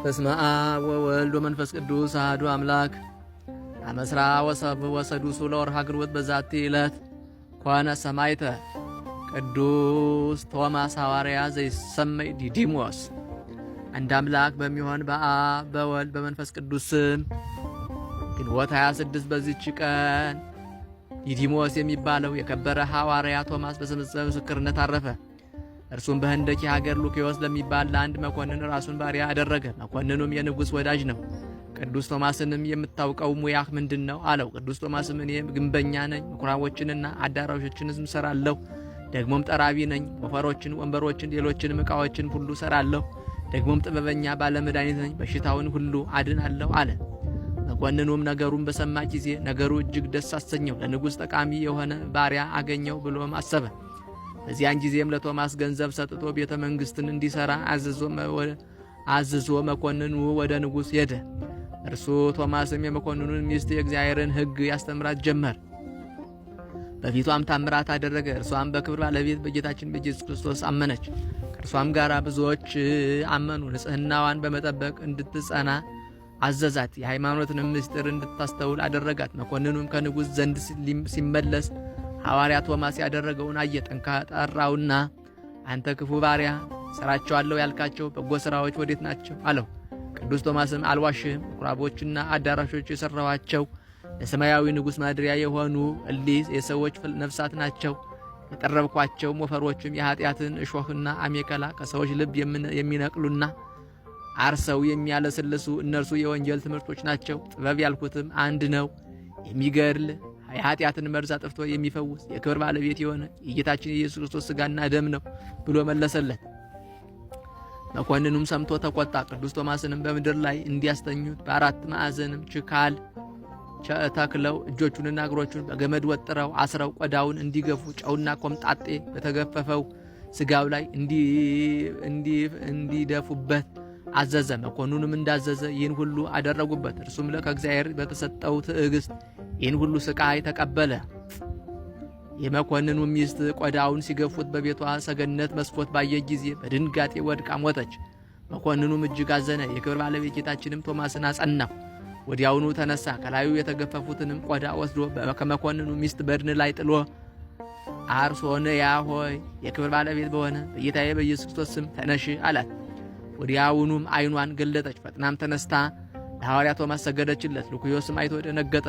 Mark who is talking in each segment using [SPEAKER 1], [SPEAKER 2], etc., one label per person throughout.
[SPEAKER 1] በስመ አብ ወወልድ ወመንፈስ ቅዱስ አሐዱ አምላክ አመስራ ወሰዱሱ ለወርኃ ግንቦት በዛቲ ዕለት ኮነ ሰማዕተ ቅዱስ ቶማስ ሐዋርያ ዘይሰመይ ዲዲሞስ። አንድ አምላክ በሚሆን በአብ በወልድ በመንፈስ ቅዱስ ስም ግንቦት 26 በዚች ቀን ዲዲሞስ የሚባለው የከበረ ሐዋርያ ቶማስ በምስክርነት አረፈ። እርሱም በህንደኪ ሀገር ሉኪዮስ ለሚባል ለአንድ መኮንን ራሱን ባሪያ አደረገ። መኮንኑም የንጉሥ ወዳጅ ነው። ቅዱስ ቶማስንም የምታውቀው ሙያህ ምንድን ነው አለው። ቅዱስ ቶማስም እኔ ግንበኛ ነኝ፣ ምኩራቦችንና አዳራሾችንም እሰራለሁ። ደግሞም ጠራቢ ነኝ፣ ወፈሮችን፣ ወንበሮችን፣ ሌሎችንም ዕቃዎችን ሁሉ እሰራለሁ። ደግሞም ጥበበኛ ባለመድኃኒት ነኝ፣ በሽታውን ሁሉ አድናለሁ አለ። መኮንኑም ነገሩን በሰማ ጊዜ ነገሩ እጅግ ደስ አሰኘው። ለንጉሥ ጠቃሚ የሆነ ባሪያ አገኘው ብሎም አሰበ። በዚያን ጊዜም ለቶማስ ገንዘብ ሰጥቶ ቤተ መንግሥትን እንዲሠራ አዝዞ መኮንኑ ወደ ንጉሥ ሄደ። እርሱ ቶማስም የመኮንኑን ሚስት የእግዚአብሔርን ሕግ ያስተምራት ጀመር። በፊቷም ታምራት አደረገ። እርሷም በክብር ባለቤት በጌታችን በኢየሱስ ክርስቶስ አመነች። ከእርሷም ጋር ብዙዎች አመኑ። ንጽሕናዋን በመጠበቅ እንድትጸና አዘዛት። የሃይማኖትንም ምስጢር እንድታስተውል አደረጋት። መኮንኑም ከንጉሥ ዘንድ ሲመለስ ሐዋርያ ቶማስ ያደረገውን አየ። ጠራውና አንተ ክፉ ባሪያ፣ ሠራቸዋለሁ ያልካቸው በጎ ሥራዎች ወዴት ናቸው አለው። ቅዱስ ቶማስም አልዋሽህም፣ ምኵራቦችና አዳራሾች የሠራኋቸው ለሰማያዊ ንጉሥ ማደሪያ የሆኑ እሊህ የሰዎች ነፍሳት ናቸው። የጠረብኳቸው ሞፈሮችም የኀጢአትን እሾህና አሜከላ ከሰዎች ልብ የሚነቅሉና አርሰው የሚያለስልሱ እነርሱ የወንጌል ትምህርቶች ናቸው። ጥበብ ያልኩትም አንድ ነው፣ የሚገድል የኀጢአትን መርዝ አጥፍቶ የሚፈውስ የክብር ባለቤት የሆነ የጌታችን የኢየሱስ ክርስቶስ ሥጋና ደም ነው ብሎ መለሰለት። መኮንኑም ሰምቶ ተቆጣ። ቅዱስ ቶማስንም በምድር ላይ እንዲያስተኙት በአራት ማዕዘንም ችካል ተክለው እጆቹንና እግሮቹን በገመድ ወጥረው አስረው ቆዳውን እንዲገፉ ጨውና ኮምጣጤ በተገፈፈው ሥጋው ላይ እንዲደፉበት አዘዘ። መኮንኑም እንዳዘዘ ይህን ሁሉ አደረጉበት። እርሱም ከእግዚአብሔር በተሰጠው ትዕግስት ይህን ሁሉ ስቃይ ተቀበለ። የመኮንኑ ሚስት ቆዳውን ሲገፉት በቤቷ ሰገነት መስኮት ባየ ጊዜ በድንጋጤ ወድቃ ሞተች። መኮንኑም እጅግ አዘነ። የክብር ባለቤት ጌታችንም ቶማስን አጸናው። ወዲያውኑ ተነሳ። ከላዩ የተገፈፉትንም ቆዳ ወስዶ ከመኮንኑ ሚስት በድን ላይ ጥሎ አርሶንያ ሆይ የክብር ባለቤት በሆነ በጌታዬ በኢየሱስ ክርስቶስ ስም ተነሽ አላት። ወዲያውኑም ዓይኗን ገለጠች። ፈጥናም ተነስታ ለሐዋርያ ቶማስ ሰገደችለት። ሉኪዮስም አይቶ ደነገጠ።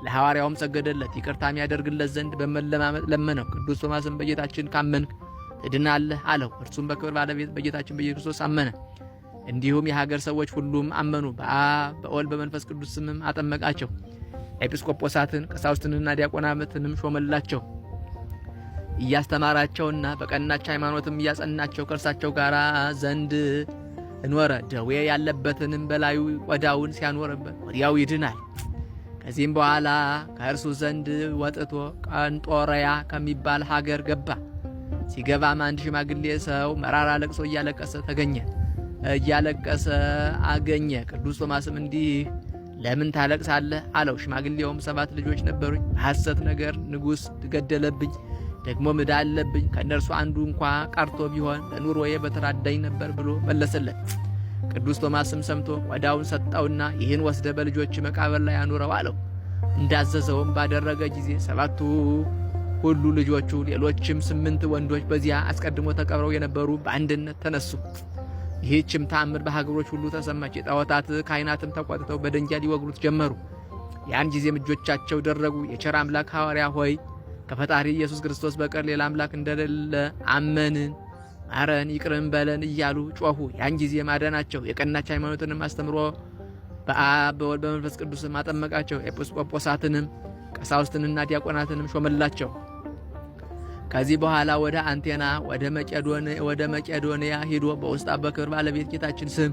[SPEAKER 1] ለሐዋርያውም ሰገደለት። ይቅርታም ያደርግለት ዘንድ በመለማመጥ ለመነው። ቅዱስ ቶማስም በጌታችን ካመንክ ትድናለህ አለው። እርሱም በክብር ባለቤት በጌታችን በኢየሱስ ክርስቶስ አመነ። እንዲሁም የሀገር ሰዎች ሁሉም አመኑ። በአብ በወልድ በመንፈስ ቅዱስ ስምም አጠመቃቸው። ኤጲስቆጶሳትን ቀሳውስትንና ዲያቆናትንም ሾመላቸው። እያስተማራቸውና በቀናች ሃይማኖትም እያጸናቸው ከእርሳቸው ጋር ዘንድ እኖረ። ደዌ ያለበትንም በላዩ ቆዳውን ሲያኖርበት ወዲያው ይድናል። ከዚህም በኋላ ከእርሱ ዘንድ ወጥቶ ቀንጦረያ ከሚባል ሀገር ገባ። ሲገባም አንድ ሽማግሌ ሰው መራራ ለቅሶ እያለቀሰ አገኘ። ቅዱስ ቶማስም እንዲህ ለምን ታለቅሳለህ አለው። ሽማግሌውም 7 ልጆች ነበሩኝ፣ በሐሰት ነገር ንጉሥ ገደለብኝ፣ ደግሞ ዕዳ አለብኝ። ከእነርሱ አንዱ እንኳ ቀርቶ ቢሆን በኑሮዬ በተራዳኝ ነበር ብሎ መለሰለት። ቅዱስ ቶማስም ሰምቶ ቆዳውን ሰጠውና ይህን ወስደ በልጆች መቃብር ላይ አኑረው አለው። እንዳዘዘውም ባደረገ ጊዜ 7ቱ ሁሉ ልጆቹ ሌሎችም 8 ወንዶች በዚያ አስቀድሞ ተቀብረው የነበሩ በአንድነት ተነሱ። ይህችም ተአምር በሀገሮች ሁሉ ተሰማች። የጣዖታት ካህናትም ተቆጥተው በድንጋይ ሊወግሩት ጀመሩ። ያን ጊዜም እጆቻቸው ደረጉ። የቸር አምላክ ሐዋርያ ሆይ ከፈጣሪ ኢየሱስ ክርስቶስ በቀር ሌላ አምላክ እንደሌለ አመንን፣ ማረን፣ ይቅርም በለን እያሉ ጮኹ። ያን ጊዜ ማዳናቸው። የቀናች ሃይማኖትንም አስተምሮ በአብ በወልድ በመንፈስ ቅዱስም አጠመቃቸው። ኤጲስቆጶሳትንም ቀሳውስትንና ዲያቆናትንም ሾመላቸው። ከዚህ በኋላ ወደ አንቴና ወደ መቄዶንያ ሂዶ በውስጣ በክብር ባለቤት ጌታችን ስም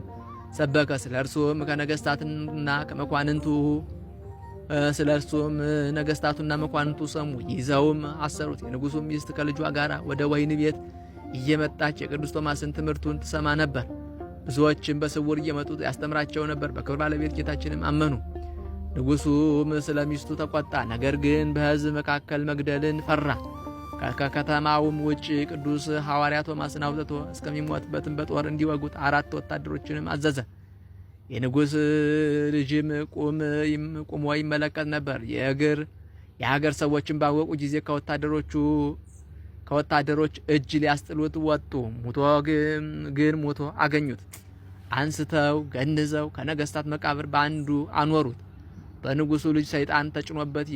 [SPEAKER 1] ሰበከ። ስለ እርሱም ነገሥታቱና መኳንንቱ ሰሙ። ይዘውም አሰሩት። የንጉሡ ሚስት ከልጇ ጋር ወደ ወህኒ ቤት እየመጣች የቅዱስ ቶማስን ትምህርቱን ትሰማ ነበር። ብዙዎችም በስውር እየመጡ ያስተምራቸው ነበር። በክብር ባለቤት ጌታችንም አመኑ። ንጉሡም ስለ ሚስቱ ተቆጣ። ነገር ግን በሕዝብ መካከል መግደልን ፈራ። ከከተማውም ውጭ ቅዱስ ሐዋርያ ቶማስን አውጥቶ እስከሚሞትበትም በጦር እንዲወጉት 4 ወታደሮችንም አዘዘ። የንጉሥ ልጅም ቁሞ ይመለከት ነበር። የሀገር ሰዎችን ባወቁ ጊዜ ከወታደሮች እጅ ሊያስጥሉት ወጡ። ሞቶ አገኙት። አንስተው ገንዘው ከነገስታት መቃብር በአንዱ አኖሩት። በንጉሱ ልጅ ሰይጣን ተጭኖበት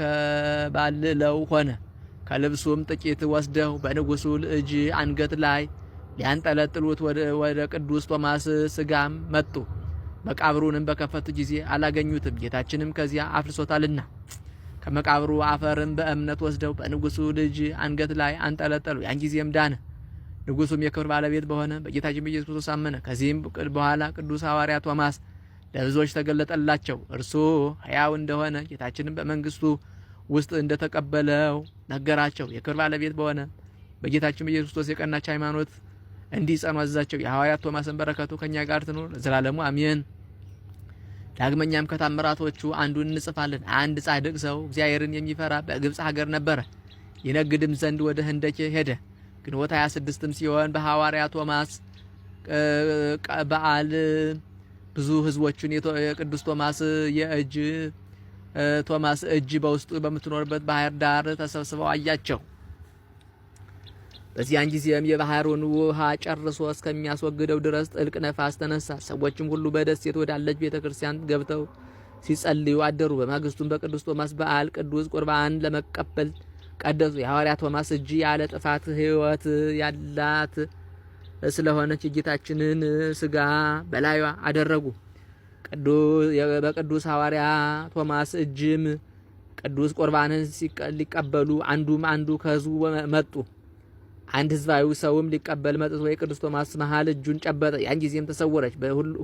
[SPEAKER 1] የሚያንከባልለው ሆነ። ከልብሱም ጥቂት ወስደው በንጉሱ ልጅ አንገት ላይ ሊያንጠለጥሉት ወደ ቅዱስ ቶማስ ስጋም መጡ። መቃብሩንም በከፈቱ ጊዜ አላገኙትም፣ ጌታችንም ከዚያ አፍልሶታልና። ከመቃብሩ አፈርም በእምነት ወስደው በንጉሱ ልጅ አንገት ላይ አንጠለጠሉ። ያን ጊዜም ዳነ። ንጉሱም የክብር ባለቤት በሆነ በጌታችን በኢየሱስ ክርስቶስ አመነ። ከዚህም በኋላ ቅዱስ ሐዋርያ ቶማስ ለብዙዎች ተገለጠላቸው። እርሱ ሕያው እንደሆነ ጌታችንም በመንግስቱ ውስጥ እንደተቀበለው ነገራቸው። የክብር ባለቤት በሆነ በጌታችን በኢየሱስ ክርስቶስ የቀናች ሃይማኖት እንዲጸኑ አዘዛቸው። የሐዋርያት ቶማስን በረከቱ ከኛ ጋር ትኑር ለዘላለሙ አሜን። ዳግመኛም ከታምራቶቹ አንዱን እንጽፋለን። አንድ ጻድቅ ሰው እግዚአብሔርን የሚፈራ በግብጽ ሀገር ነበረ። ይነግድም ዘንድ ወደ ህንደኬ ሄደ። ግንቦት 26ም ሲሆን በሐዋርያ ቶማስ በዓል ብዙ ህዝቦችን የቅዱስ ቶማስ እጅ በውስጡ በምትኖርበት ባህር ዳር ተሰብስበው አያቸው። በዚያን ጊዜም የባህሩን ውሃ ጨርሶ እስከሚያስወግደው ድረስ ጥልቅ ነፋስ ተነሳ። ሰዎችም ሁሉ በደሴት ወዳለች ቤተክርስቲያን ገብተው ሲጸልዩ አደሩ። በማግስቱም በቅዱስ ቶማስ በዓል ቅዱስ ቁርባን ለመቀበል ቀደሱ። የሐዋርያ ቶማስ እጅ ያለ ጥፋት ሕይወት ያላት ስለሆነች የጌታችንን ስጋ በላዩዋ አደረጉ። በቅዱስ ሐዋርያ ቶማስ እጅም ቅዱስ ቁርባንን ሊቀበሉ አንዱ ከህዝቡ መጡ። አንድ ህዝባዊ ሰውም ሊቀበል መጥቶ የቅዱስ ቶማስ መሃል እጁን ጨበጠ። ያን ጊዜም ተሰወረች።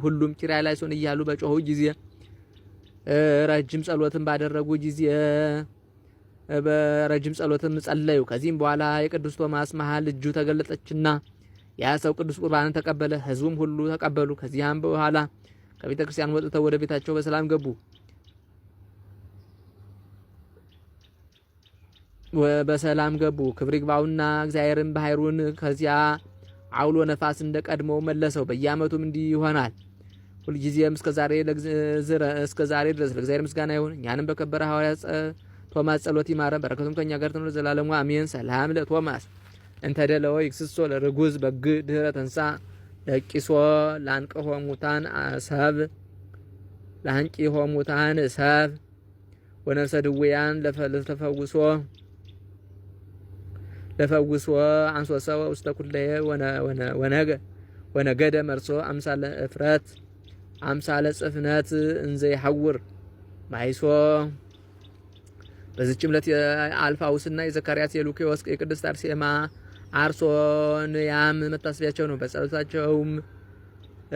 [SPEAKER 1] ሁሉም ኪርያላይሶን እያሉ በጮሁ ጊዜ ረጅም ጸሎትን ባደረጉ ጊዜ በረጅም ጸሎትም ጸለዩ። ከዚህም በኋላ የቅዱስ ቶማስ መሃል እጁ ተገለጠችና ያ ሰው ቅዱስ ቁርባንን ተቀበለ። ህዝቡም ሁሉ ተቀበሉ። ከዚያም በኋላ ከቤተ ክርስቲያን ወጥተው ወደ ቤታቸው በሰላም ገቡ። ክብር ይግባውና እግዚአብሔርን ባህሩን ከዚያ አውሎ ነፋስ እንደ ቀድሞው መለሰው። በየዓመቱም እንዲህ ይሆናል። ሁልጊዜም እስከ ዛሬ ድረስ ለእግዚአብሔር ምስጋና ይሁን። እኛንም በከበረ ሐዋርያ ቶማስ ጸሎት ይማረን፣ በረከቱም ከኛ ጋር ትኑር ዘላለሙ አሜን። ሰላም ለቶማስ እንተ ደለወ ይክስሶ ለርጉዝ በግ ድህረ ተንሳ ለቂሶ ላንቅሆ ሙታን ሰብ ወነፍሰ ድውያን ለፈውሶ አንሶሰ ውስተ ኩለየ ወነገደ መርሶ አምሳለ እፍረት አምሳለ ጽፍነት እንዘ ይሐውር ማይሶ። በዚህች ዕለት የአልፋውስና የዘካርያስ የሉኪዮስ የቅድስት አርሴማ አርሶንያም መታሰቢያቸው ነው። በጸሎታቸውም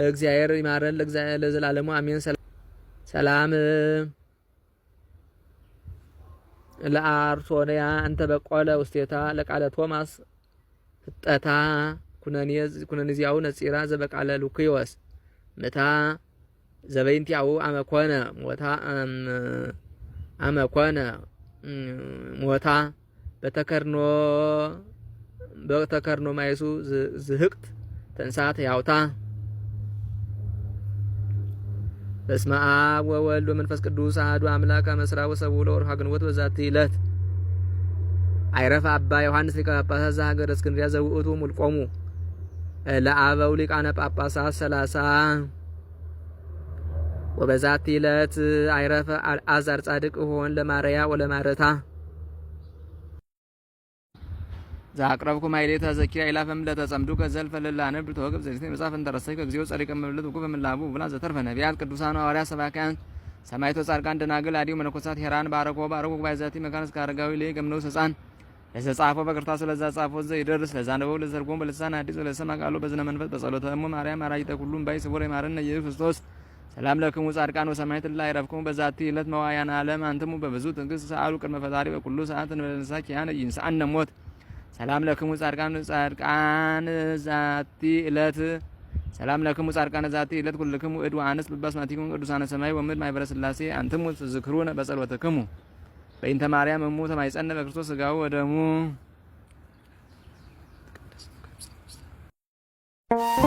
[SPEAKER 1] እግዚአብሔር ይማረን ለዘላለሙ አሜን። ሰላም ለአርሶንያ እንተ በቆለ ውስቴታ ለቃለ ቶማስ ፍጠታ ኩነኔዚያው ነጺራ ዘበቃለ ሉኪዮስ ምታ ዘበይንቲያው አመኮነ ሞታ በተከርኖ ማይሱ ዝህቅት ተንሳት ያውታ። በስመ አብ ወወልድ ወመንፈስ ቅዱስ አሐዱ አምላክ አመስራ ወሰብኡ ለወርኃ ግንቦት በዛቲ ዕለት አይረፈ አባ ዮሐንስ ሊቀ ጳጳሳት ዘሀገረ እስክንድርያ ዘውእቱ ሙልቆሙ ለአበው ሊቃነ ጳጳሳት 30 ወበዛቲ ዕለት አይረፈ አልዓዛር ጻድቅ ሆን ለማርያ ወለማረታ ዛቅረብኩ ማይሌታ ዘኪራ ኢላፈም ለተጸምዱ ከዘልፈ ለላነ ብርቶግብ ዘይት መጻፍ እንተረሰይ ከግዚኦ ጸሪቀ መብለት ወቁ በመላቡ ብላ ዘተርፈ ነቢያት ቅዱሳን ሐዋርያት ሰባክያን ሰማዕታት ጻድቃን ደናግል አዲው መነኮሳት ሄራን ባረኮ ባይዛቲ መካነስ ካረጋዊ ላይ ገምነው ሰጻን ለዘጻፈው በቅርታሱ ለዛ ጻፈው ዘይደርስ ለዛነበው ለዘርጎም በልሳን አዲስ ለሰማ ቃሉ በዝነ መንፈስ በጸሎተ እሙ ማርያም አራጅተ ሁሉም ባይ ስቡር ይማረን ኢየሱስ ክርስቶስ። ሰላም ለክሙ ጻድቃን ወሰማዕታት ላይ ረፍኩም በዛቲ ዕለት መዋያን ዓለም አንተሙ በብዙ ትዕግስት ሰአሉ ቅድመ ፈጣሪ በኩሉ ሰዓት እንበለንሳ ኪያነ ይንሳአነ ሞት ሰላም ለክሙ ጻድቃን ዛቲ ዕለት ሰላም ለክሙ ጻድቃን ዛቲ ዕለት ኩልክሙ እድ ወአንስ በባስማቲኩም ቅዱሳነ ሰማይ ወምድር ማኅበረ ሥላሴ አንትሙ ትዝክሩነ በጸሎትክሙ በእንተ ማርያም እሙ ተማይጸነ በክርስቶስ ሥጋው ወደሙ
[SPEAKER 2] you.